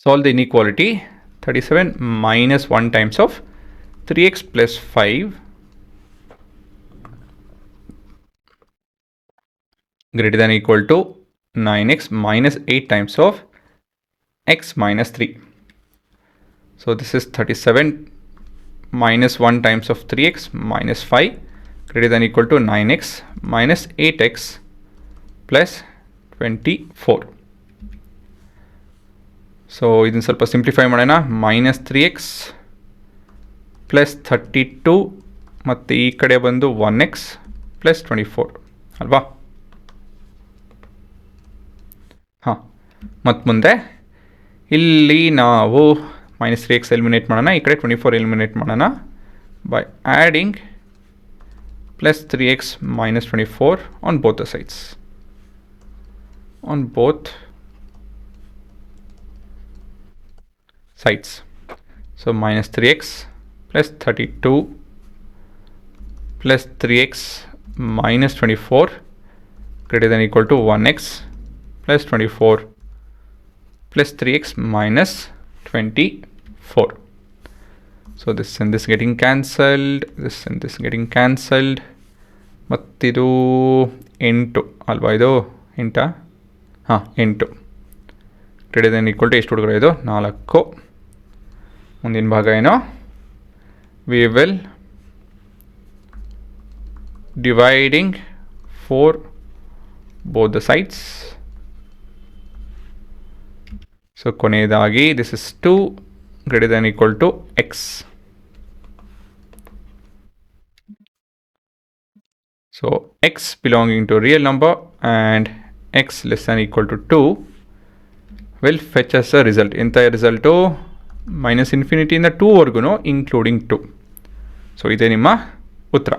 Solve the inequality. 37 minus 1 times of 3x plus 5 greater than or equal to 9x minus 8 times of x minus 3. So this is 37 minus 1 times of 3x minus 5 greater than or equal to 9x minus 8x plus 24. So ಇದನ್ನು ಸ್ವಲ್ಪ simplify ಮಾಡೋಣ. Minus 3x plus 32 ಮತ್ತು ಈ ಕಡೆ ಬಂದು 1x plus 24 ಅಲ್ವಾ? ಹಾಂ, ಮತ್ತು ಮುಂದೆ ಇಲ್ಲಿ ನಾವು ಮೈನಸ್ 3x ಎಲಿಮಿನೇಟ್ ಮಾಡೋಣ, ಈ ಕಡೆ 24 ಎಲಿಮಿನೇಟ್ ಮಾಡೋಣ by adding plus 3x minus 24 on both the sides. On both sides. So minus 3x plus 32 plus 3x minus 24 greater than or equal to 1x plus 24 plus 3x minus 24. So this and this getting cancelled, this and this getting cancelled. ಮತ್ತಿದು 8 ಅಲ್ವಾ? ಇದು 8 ಹಾಂ 8 greater than equal to ಎಷ್ಟು ಹುಡುಗರು? ಇದು 4. ಮುಂದಿನ ಭಾಗ ಏನೋ we will dividing 4 both the sides. So ಕೊನೆಯದಾಗಿ this is 2 greater than equal to x. So x belonging to a real number and x less than equal to 2 will fetch us a result. Entire result minus infinity in the 2 ವರ್ಗುನು including 2. So ಇದೆ ನಿಮ್ಮ ಉತ್ತರ.